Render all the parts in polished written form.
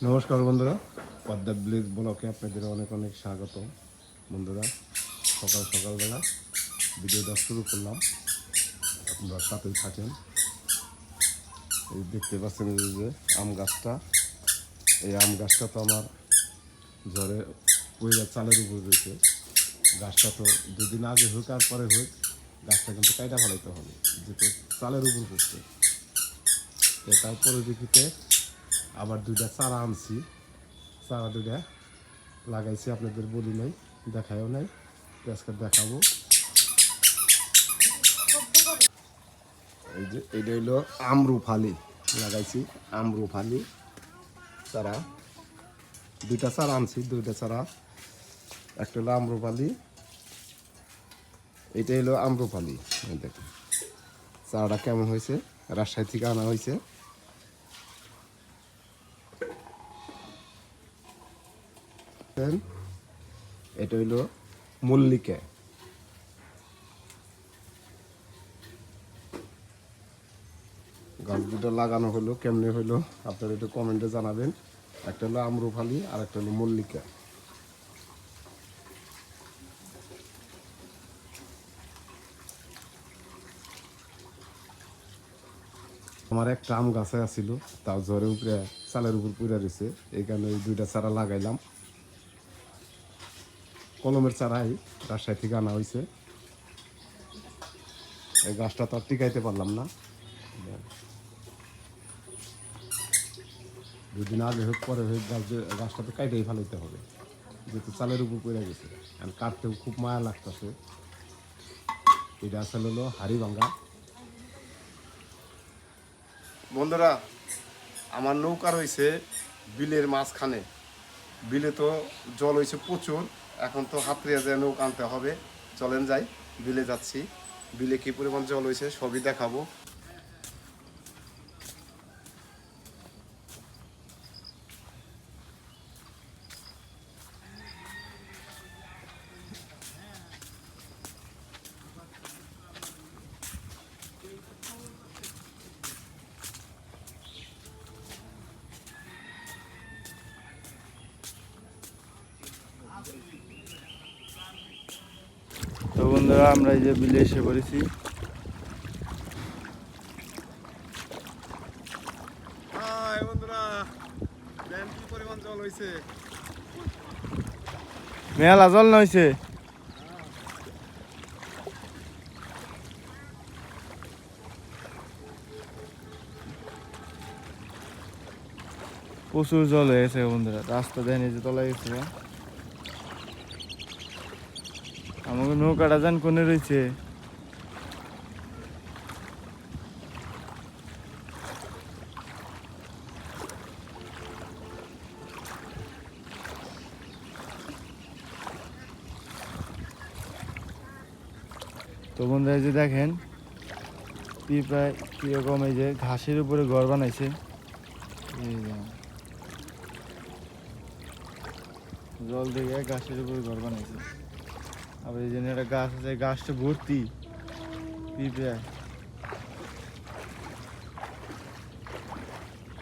নমস্কার বন্ধুরা, পদ্মা ব্লেজ ব্লকে আপনাদের অনেক অনেক স্বাগত। বন্ধুরা, সকালবেলা ভিডিওটা শুরু করলাম, আপনারা সাথেই থাকেন। এই দেখতে পাচ্ছেন এই যে আম গাছটা, এই আম গাছটা তো আমার ঝড়ে পয়লা চালের উপর রয়েছে। গাছটা তো দুদিন আগে হোক আর পরে হোক, গাছটা কিন্তু কাইটা ফেলাইতে হবে, যেহেতু চালের উপর পড়ছে। তার পরিপ্রেক্ষিতে আবার দুইটা চারা আনছি, চারা দুইটা লাগাইছি, আপনাদের বলি নাই, দেখায়ও নাই, আজকে দেখাবো। এই যে এটা হইলো আমরুফালি লাগাইছি, আমরুফালি চারা, দুইটা চারা আনছি, দুইটা চারা, একটা হলো আমরুফালি, এটা হলো আমরুফালি। দেখুন চারাটা কেমন হয়েছে, রাজশাহী থেকে আনা হয়েছে। এটা হইলো মল্লিকা, গাছ দুটো লাগানো হলো, কেমনে হলো আপনারা একটু কমেন্টে জানাবেন। একটা হলো আমরুফালি আর একটা হলো মল্লিকা। আমার একটা আম গাছে আসছিল, তাও ঝড়ে উপরে চালের উপর পড়ে রয়েছে, এই কারণে এই দুইটা চারা লাগাইলাম। কলমের চারাই রাজশাহী থেকে আনা হয়েছে। এই গাছটা তো আর টিকাইতে পারলাম না, দুদিন আগে হোক পরে হোক গাছটা তো কাইটেই ফেলাইতে হবে, যেহেতু চালের উপর পড়ে গেছে। আর কাটতেও খুব মায়া লাগতেছে। এটা আসলে হলো হাড়িভাঙ্গা। বন্ধুরা, আমার নৌকা রয়েছে বিলের মাঝখানে, বিলে তো জল হয়েছে প্রচুর, এখন তো হাতড়িয়া যায় নৌকা আনতে হবে। চলেন যাই, বিলে যাচ্ছি, বিলে কি পরিমাণ জল হয়েছে সবই দেখাবো। তো বন্ধুরা, আমরা এই যে বিলে এসে পড়েছি। মেলা জল না হয়েছে, প্রচুর জল হয়ে গেছে বন্ধুরা। রাস্তা দেন এই যে তলায় গেছে, আমাকে নৌকাটা যান কোনে রয়েছে। তো বন্ধুরা, এই যে দেখেন প্রায় কিরকম, এই যে ঘাসের উপরে ঘর বানাইছে। জল থেকে ঘাসের উপরে ঘর বানাইছে। আবার এই যে একটা গাছ আছে, গাছটা ভর্তি পিঁপড়ায়।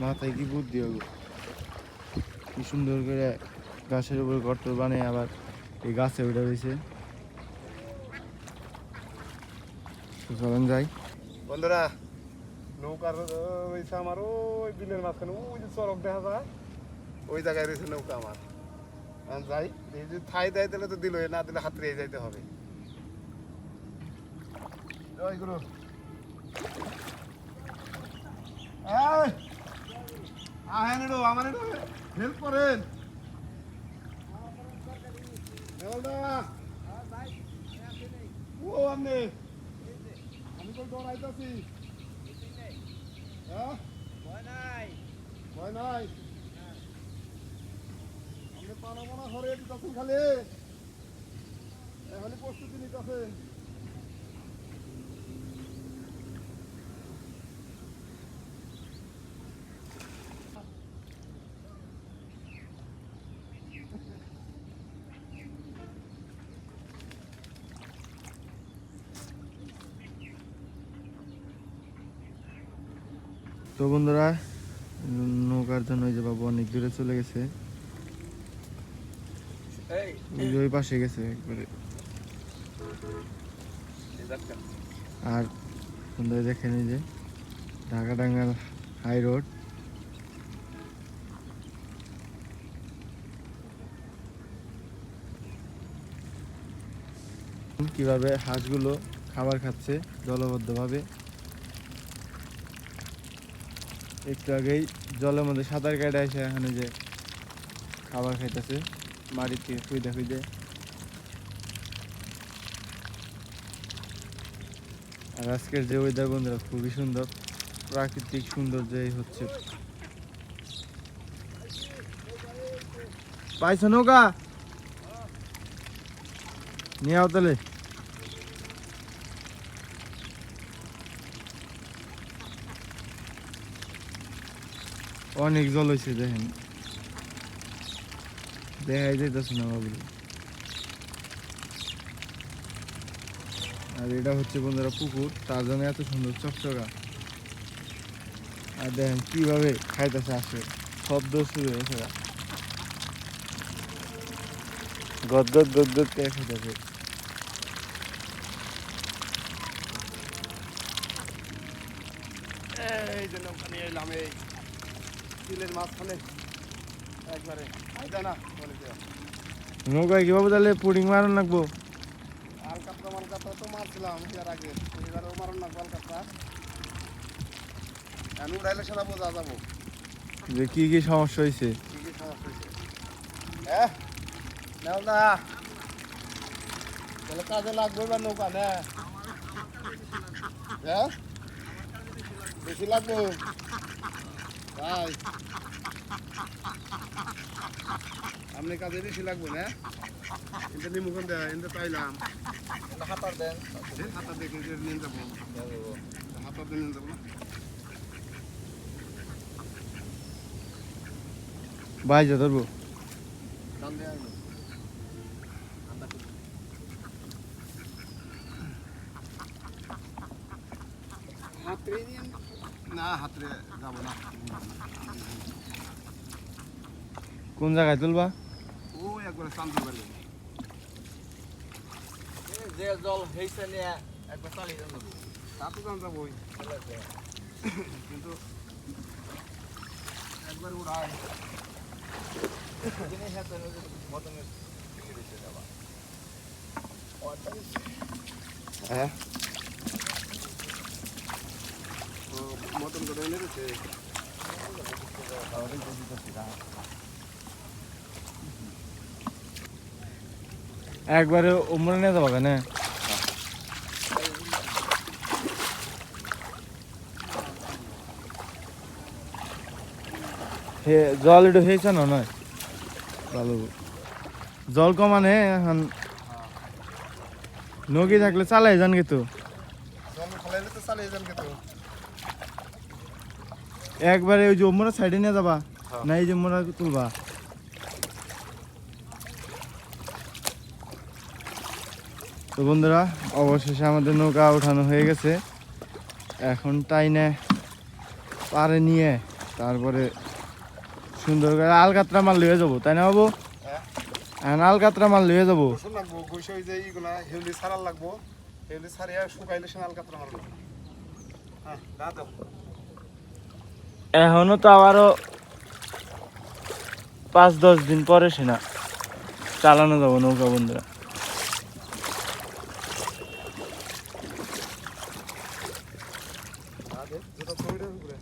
মাথায় কি বুদ্ধি হবে, কি সুন্দর করে গাছের উপরে গর্ত বানিয়ে আবার এই গাছে উঠে রয়েছে। চলেন যাই বন্ধুরা, নৌকার রয়েছে আমার ওই বিলের মাঝখানে, ওই যে চরক দেখা যায়, ওই জায়গায় রয়েছে নৌকা আমার। যাই, এই যে থাই দেয় দিলে তো দিল, না দিলে হাতড়িয়ে যাইতে হবে। জয় গুরু। আমার হেল্প করেন। ও আপনি, আমি তো ডরাইতেছি। ভয় নাই, আপনি পানা পানা ঘরে দিতেছেন, খালি খালি প্রস্তুতি নিতেছেন। বন্ধুরা নৌকার জন্য ওই যে বাবু অনেক দূরে চলে গেছে, ওই যে ওই পাশে গেছে একবারে। আর বন্ধুরা দেখেন এই যে ঢাকা টাঙ্গাইল হাই রোড, কিভাবে হাঁসগুলো খাবার খাচ্ছে দলবদ্ধভাবে। একটু আগেই জলের মধ্যে সাঁতার কেটে এসে এখানে যে খাবার খাইতেছে মাটির থেকে খুঁজে খুঁজে। আর আজকের যে ওয়েদার বন্ধুরা খুবই সুন্দর, প্রাকৃতিক সৌন্দর্যই হচ্ছে। পাইছো নৌকা নিয়ে আও তাহলে। অনেক জল হয়েছে দেখেন, দেখাই যাইতেছে না বাবু। আর এটা হচ্ছে বন্ধুরা পুকুর, তার জন্য এত সুন্দর চকচকা। আর দেখেন কিভাবে খাইতেছে, আসে শব্দ শুরু হয়েছে, গদ গদ গদ গদ করে খাইতেছে। এই যে নৌকা নিয়ে এলাম এই বিলের মাঝখানে একবারে না বলে দেওয়া। নৌকায় কিভাবে তাহলে পুডিং মারন লাগবো? আলকাতরা মালকাতরা তো মারছিলাম এর আগে, এবারও মারণ না আলকাতরা। এখন উড়াইলে সেটা বোঝা যাবো যে কি কি সমস্যা হয়েছে। কি কি সমস্যা হয়েছে। হ্যাঁ নেও না তাহলে কাজে লাগবে এবার নৌকা না? হ্যাঁ বেশি লাগবে তাই আপনি কাজে বেশি লাগবে না? এটা নিমুখন দেয় এটা পাইলাম। হাতার দেন, হাতার দেখে নিয়ে যাবো, হাতার দিয়ে নিয়ে যাবো না। বাইজা ধরবো। না হাতরে যাবো না। কোন জায়গায় তুলবা? ও একবারে চান্দুর বাড়ি যে জল হয়েছে নিয়ে একবার চালিয়ে যাবো, তা তো জান যাবোই, কিন্তু একবার উড়াই হ্যাঁ মতন করে এনে দিচ্ছে। একবারে উমরে নিয়ে যাবো কেন? হে জল একটু হয়েছে না নয় ভালো, জল কমানে এখন নৌকি থাকলে চালাই যান কিন্তু জল ফলাইলে তো চালিয়ে যান কিন্তু। একবারে ওই যে উমরা সাইডে নিয়ে যাবা না এই যে উমরা তুলবা। তো বন্ধুরা অবশেষে আমাদের নৌকা ওঠানো হয়ে গেছে, এখন টাইনে পারে নিয়ে তারপরে সুন্দর করে আলকাতরা মাল লিয়ে যাবো, তাই না বাবু? এখন আলকাতরা মাল লিয়ে যাবো। গোসল লাগবো, গোসল ওই যে এইগুলা হেউলি ছাড়ার লাগবো, হেউলি ছাড়িয়া শুকাইলে সে আলকাতরা মারবো। হ্যাঁ দাদা এখনো তো আবারও 5-10 দিন পরে সেনা চালানো যাবো নৌকা বন্ধুরা। যেটা তৈরি করে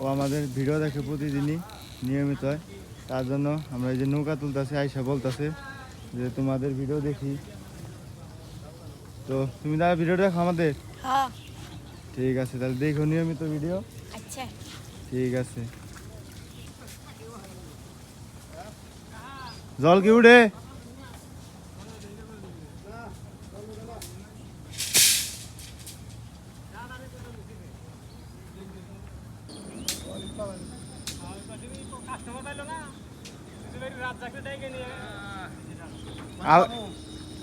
ও আমাদের ভিডিও দেখে প্রতিদিনই নিয়মিত হয়, তার জন্য আমরা এই যে নৌকা তুলতেছি আইসা বলতেছে যে তোমাদের ভিডিও দেখি। তো তুমি তাহলে ভিডিও দেখো আমাদের? হ্যাঁ ঠিক আছে তাহলে দেখো নিয়মিত ভিডিও। আচ্ছা ঠিক আছে। জল কি উঠে?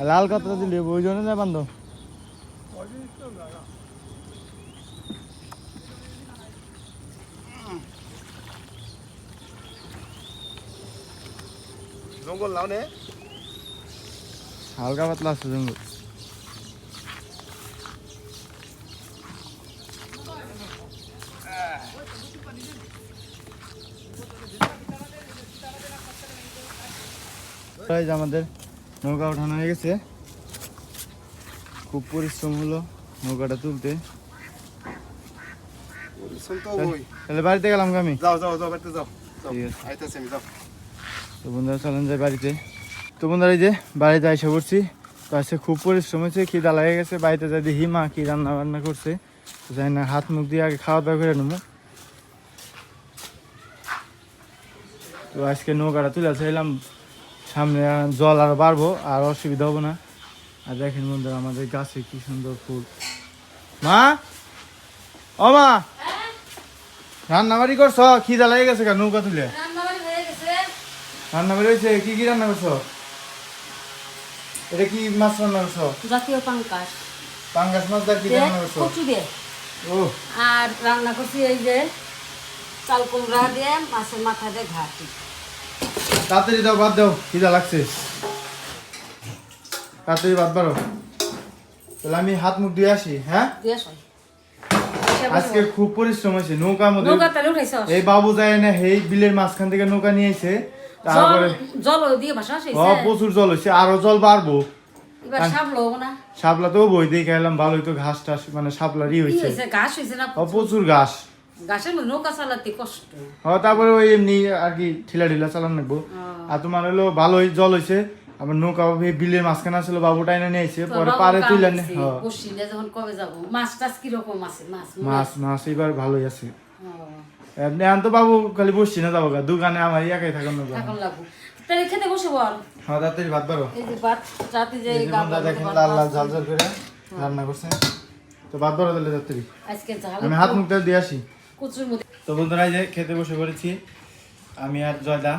লাল কাতরা দিলে ওই জন্য না বান্ধব জঙ্গল লাও নে হালকা পাতলা আছে জঙ্গল আমাদের নৌকা উঠানো হয়ে গেছে খুব পরিশ্রম হলো নৌকাটা তুলতে তাহলে বাড়িতে গেলাম আমি যাও যাও যাও বাড়িতে যাও ঠিক আছে আইতাছি আমি যাও তো বন্ধুরা চলেন যাই বাড়িতে তো বন্ধুরা এই যে বাড়িতে এসে পড়ছি তো আজকে খুব পরিশ্রম হয়েছে খিদা লাগে গেছে বাড়িতে যাই দেখি মা কি রান্না বান্না করছে তো যাই না হাত মুখ দিয়ে আগে খাওয়া দাওয়া করে নেবো তো আজকে নৌকাটা তুলে চাইলাম সামনে জল আর বাড়বো আর অসুবিধা হবো না আর দেখেন বন্ধুরা আমাদের গাছে কি সুন্দর ফুল মা ও মা রান্না বাড়ি করছো খিদা লাগে গেছে কেন নৌকা তুলে রান্না বাড়ি হয়েছে কি কি রান্না করছো এটা কি মাছ রান্না করছো জাতীয় পাঙ্কাশ পাঙ্গাস মাছ দা কি রান্না করছো কচু দিয়ে ও আর রান্না করছি এই যে চাল কুমড়া দিয়ে মাছের মাথা দিয়ে ঘাটি তাড়াতাড়ি দাও বাদ দাও খিদা লাগছে তাড়াতাড়ি বাদ বারো তাহলে আমি হাত মুখ দিয়ে আসি হ্যাঁ দিয়ে সই আজকে খুব পরিশ্রম হয়েছে নৌকার মধ্যে নৌকা তালে উঠাইছ এই বাবু যায় না এই বিলের মাঝখান থেকে নৌকা নিয়ে এসে তারপরে জল দিয়ে ভাষা প্রচুর জল হয়েছে আরো জল বাড়বো এবার সামলো না শাপলা তো বই দিয়ে খেলাম ভালোই তো ঘাস টাস মানে শাপলারই কি হয়েছে হয়েছে ঘাস হয়েছে না প্রচুর ঘাস ঘাসের মধ্যে নৌকা চালাতে কষ্ট তারপরে ওই এমনি আর কি ঠেলা ঢিলা চালান লাগবো আর তোমার হলো ভালোই জল হয়েছে আবার নৌকা এই বিলের মাঝখানে ছিল বাবু টাইনা নিয়ে এসে পরে পারে তুলে বসিলে যখন কবে যাব মাছ টাছ কিরকম আছে মাছ মাছ মাছ এবার ভালোই আছে এমনি আন তো বাবু খালি বসছি না যাবো দোকানে আমার একাই থাকার নৌকা এখন লাগবো তাহলে খেতে বসে বল হ্যাঁ তাড়াতাড়ি ভাত বারো এই যে ভাত রাতে যে দেখেন লাল লাল ঝাল ঝাল করে রান্না করছে তো ভাত বারো তাহলে তাড়াতাড়ি আজকে ঝাল আমি হাত মুখটা দিয়ে আসি কচুর মধ্যে তো বন্ধুরা এই যে খেতে বসে পড়েছি আমি আর জয়দা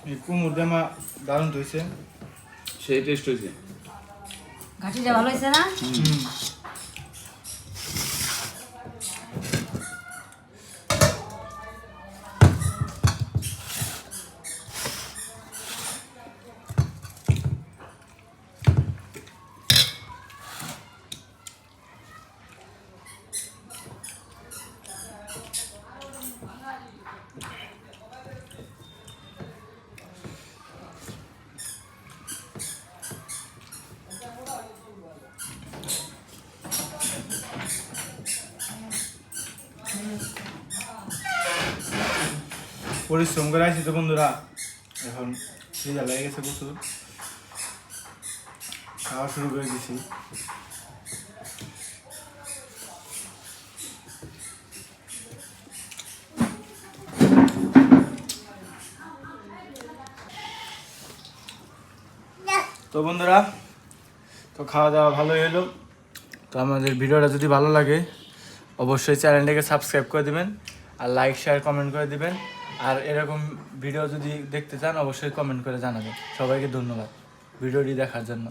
এই কুমুর দেমা দারুণ হয়েছে সেই টেস্ট হয়েছে ঘাটিটা ভালো হয়েছে না পরিশ্রম করে আসি তো বন্ধুরা এখন খিদা লেগে গেছে প্রচুর খাওয়া শুরু করে দিছি তো বন্ধুরা তো খাওয়া দাওয়া ভালোই হলো তো আমাদের ভিডিওটা যদি ভালো লাগে অবশ্যই চ্যানেলটাকে সাবস্ক্রাইব করে দিবেন আর লাইক শেয়ার কমেন্ট করে দিবেন আর এরকম ভিডিও যদি দেখতে চান অবশ্যই কমেন্ট করে জানাবেন সবাইকে ধন্যবাদ ভিডিওটি দেখার জন্য